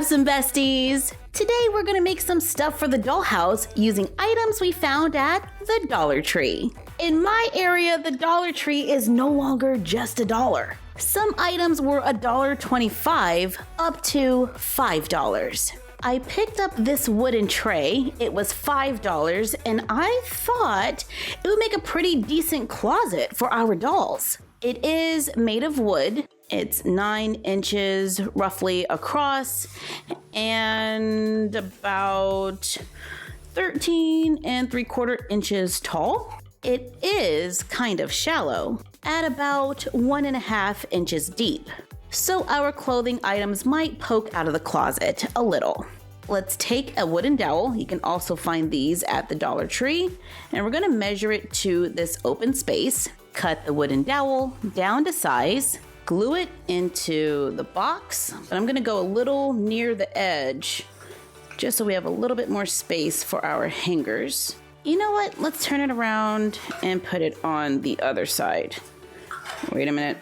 Some besties! Today we're gonna make some stuff for the dollhouse using items we found at the Dollar Tree. In my area, the Dollar Tree is no longer just $1. Some items were $1.25 up to $5. I picked up this wooden tray. It was $5 and I thought it would make a pretty decent closet for our dolls. It is made of wood. It's 9 inches roughly across and about 13 3/4 inches tall. It is kind of shallow at about 1.5 inches deep. So our clothing items might poke out of the closet a little. Let's take a wooden dowel. You can also find these at the Dollar Tree. And we're gonna measure it to this open space. Cut the wooden dowel down to size. Glue it into the box, but I'm gonna go a little near the edge just so we have a little bit more space for our hangers. You know what? Let's turn it around and put it on the other side. Wait a minute.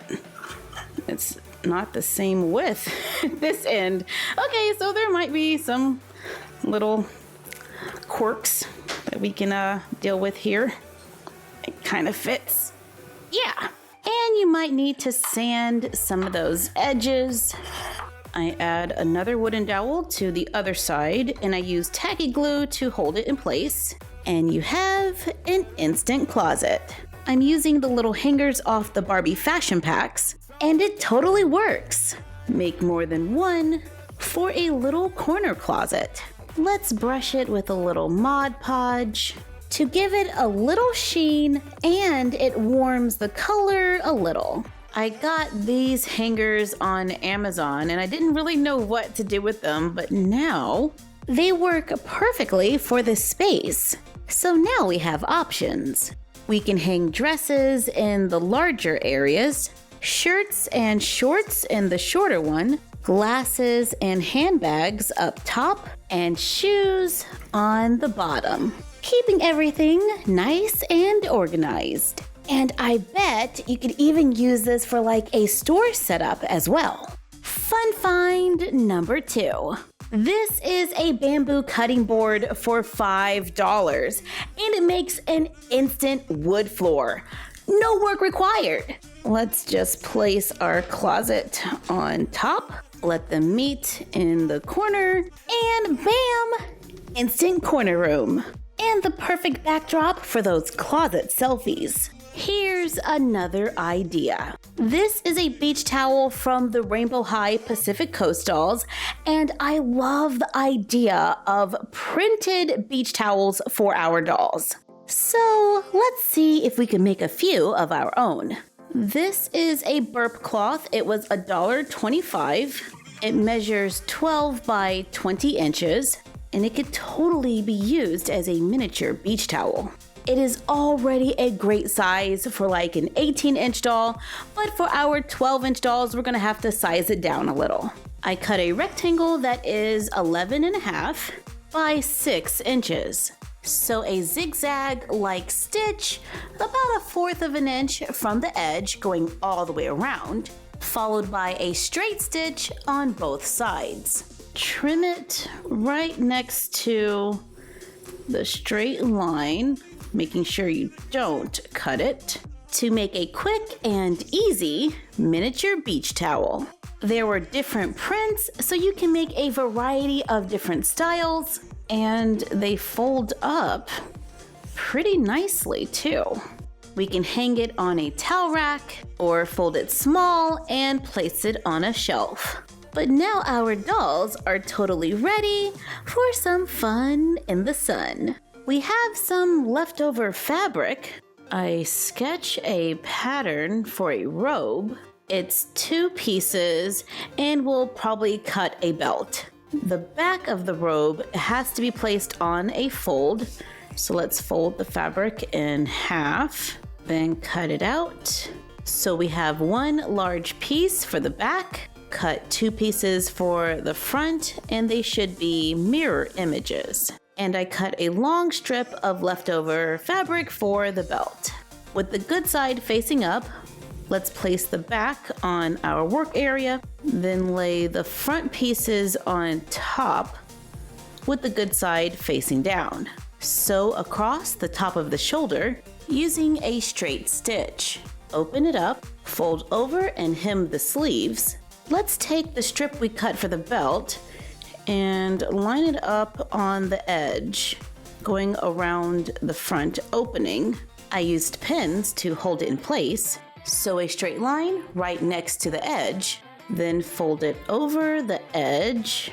It's not the same width at this end. Okay, so there might be some little quirks that we can deal with here. It kind of fits. Yeah. And you might need to sand some of those edges. I add another wooden dowel to the other side and I use tacky glue to hold it in place. And you have an instant closet. I'm using the little hangers off the Barbie fashion packs and it totally works. Make more than one for a little corner closet. Let's brush it with a little Mod Podge to give it a little sheen and it warms the color a little. I got these hangers on Amazon and I didn't really know what to do with them, but now they work perfectly for this space. So now we have options. We can hang dresses in the larger areas, shirts and shorts in the shorter one, glasses and handbags up top, and shoes on the bottom. Keeping everything nice and organized. And I bet you could even use this for like a store setup as well. Fun find number 2. This is a bamboo cutting board for $5 and it makes an instant wood floor. No work required. Let's just place our closet on top, let them meet in the corner, and bam! Instant corner room. And the perfect backdrop for those closet selfies. Here's another idea. This is a beach towel from the Rainbow High Pacific Coast dolls, and I love the idea of printed beach towels for our dolls. So let's see if we can make a few of our own. This is a burp cloth. It was $1.25. It measures 12 by 20 inches. And it could totally be used as a miniature beach towel. It is already a great size for like an 18-inch doll, but for our 12-inch dolls, we're gonna have to size it down a little. I cut a rectangle that is 11.5 by 6 inches. So a zigzag-like stitch, about 1/4 of an inch from the edge going all the way around, followed by a straight stitch on both sides. Trim it right next to the straight line, making sure you don't cut it, to make a quick and easy miniature beach towel. There were different prints, so you can make a variety of different styles, and they fold up pretty nicely too. We can hang it on a towel rack or fold it small and place it on a shelf. But now our dolls are totally ready for some fun in the sun. We have some leftover fabric. I sketch a pattern for a robe. It's 2 pieces and we'll probably cut a belt. The back of the robe has to be placed on a fold. So let's fold the fabric in half, then cut it out. So we have 1 large piece for the back. Cut 2 pieces for the front and they should be mirror images. And I cut a long strip of leftover fabric for the belt. With the good side facing up, Let's place the back on our work area, then lay the front pieces on top with the good side facing down. Sew across the top of the shoulder using a straight stitch. Open it up, fold over and hem the sleeves. Let's take the strip we cut for the belt and line it up on the edge, going around the front opening. I used pins to hold it in place. Sew a straight line right next to the edge, then fold it over the edge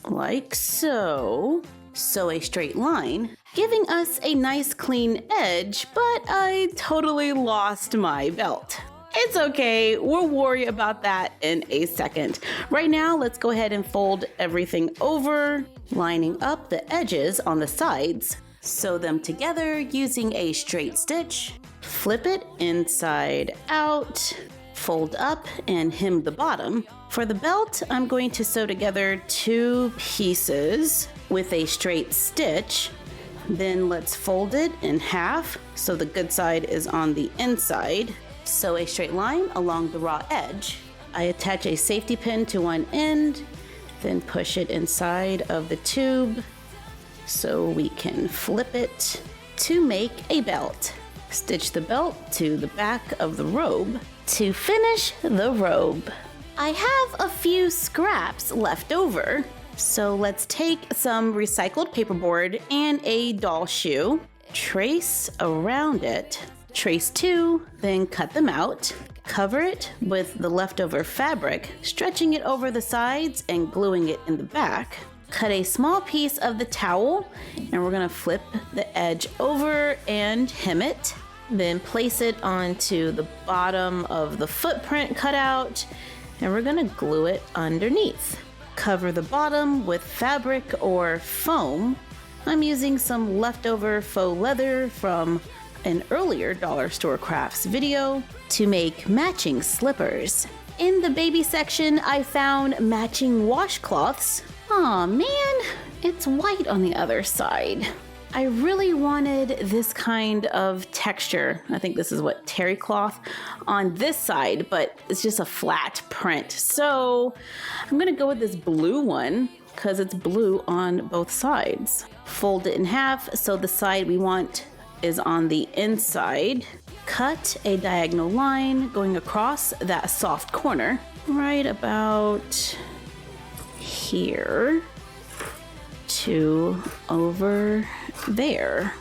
like so. Sew a straight line, giving us a nice clean edge, but I totally lost my belt. It's okay, we'll worry about that in a second. Right now, let's go ahead and fold everything over, lining up the edges on the sides. Sew them together using a straight stitch. Flip it inside out, fold up and hem the bottom. For the belt, I'm going to sew together 2 pieces with a straight stitch. Then let's fold it in half so the good side is on the inside. Sew a straight line along the raw edge. I attach a safety pin to one end, then push it inside of the tube so we can flip it to make a belt. Stitch the belt to the back of the robe to finish the robe. I have a few scraps left over, so let's take some recycled paperboard and a doll shoe, trace around it, trace 2, then cut them out. Cover it with the leftover fabric, stretching it over the sides and gluing it in the back. Cut a small piece of the towel and we're gonna flip the edge over and hem it. Then place it onto the bottom of the footprint cutout and we're gonna glue it underneath. Cover the bottom with fabric or foam. I'm using some leftover faux leather from an earlier Dollar Store Crafts video to make matching slippers. In the baby section, I found matching washcloths. Aw man, it's white on the other side. I really wanted this kind of texture. I think this is what, terry cloth on this side, but it's just a flat print. So I'm gonna go with this blue one because it's blue on both sides. Fold it in half so the side we want is on the inside. Cut a diagonal line going across that soft corner right about here to over there.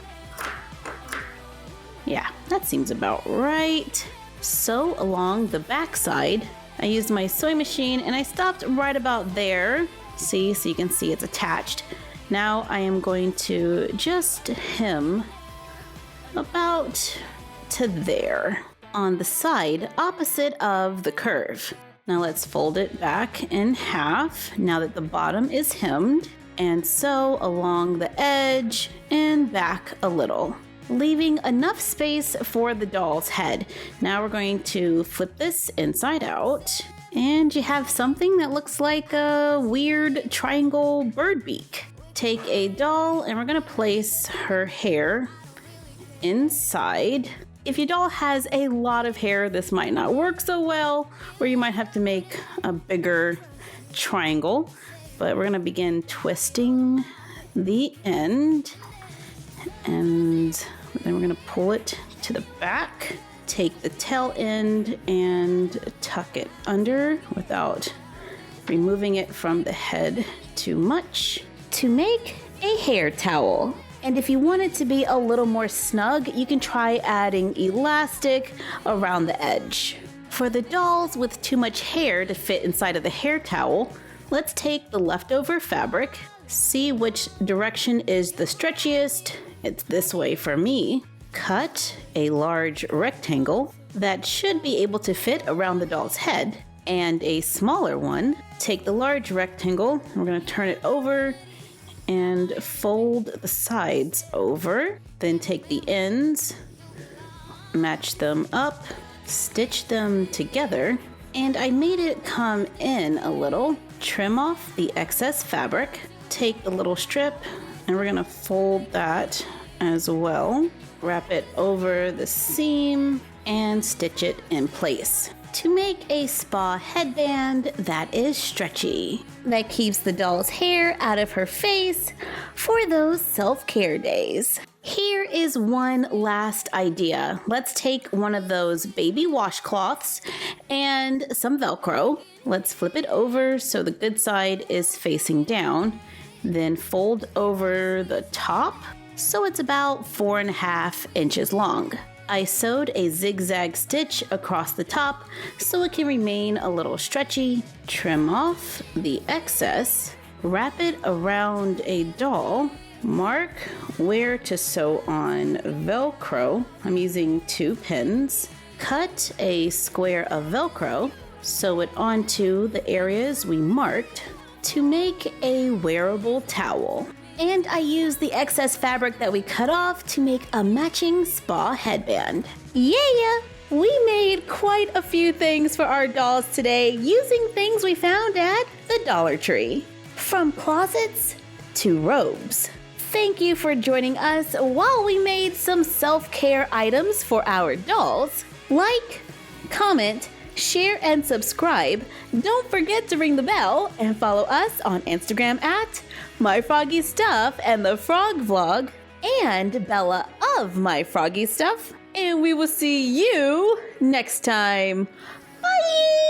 Yeah, that seems about right. Sew along the back side. I used my sewing machine and I stopped right about there. See, so you can see it's attached. Now I am going to just hem about to there on the side opposite of the curve. Now let's fold it back in half now that the bottom is hemmed and sew along the edge and back a little, leaving enough space for the doll's head. Now we're going to flip this inside out and you have something that looks like a weird triangle bird beak. Take a doll and we're gonna place her hair inside. If your doll has a lot of hair, this might not work so well, or you might have to make a bigger triangle. But we're gonna begin twisting the end, and then we're gonna pull it to the back. Take the tail end and tuck it under without removing it from the head too much to make a hair towel. And if you want it to be a little more snug, you can try adding elastic around the edge. For the dolls with too much hair to fit inside of the hair towel, let's take the leftover fabric, see which direction is the stretchiest. It's this way for me. Cut a large rectangle that should be able to fit around the doll's head, and a smaller one. Take the large rectangle, and we're gonna turn it over and fold the sides over. Then take the ends, match them up, stitch them together, and I made it come in a little. Trim off the excess fabric, take the little strip, and we're gonna fold that as well. Wrap it over the seam and stitch it in place to make a spa headband that is stretchy, that keeps the doll's hair out of her face for those self-care days. Here is one last idea. Let's take one of those baby washcloths and some Velcro. Let's flip it over so the good side is facing down, then fold over the top so it's about 4.5 inches long. I sewed a zigzag stitch across the top so it can remain a little stretchy. Trim off the excess, wrap it around a doll, mark where to sew on Velcro. I'm using 2 pins. Cut a square of Velcro, sew it onto the areas we marked to make a wearable towel. And I used the excess fabric that we cut off to make a matching spa headband. Yeah! We made quite a few things for our dolls today using things we found at the Dollar Tree. From closets to robes. Thank you for joining us while we made some self-care items for our dolls. Like, comment, share, and subscribe. Don't forget to ring the bell and follow us on Instagram at MyFroggyStuff and the Frog Vlog and Bella of MyFroggyStuff. And we will see you next time. Bye!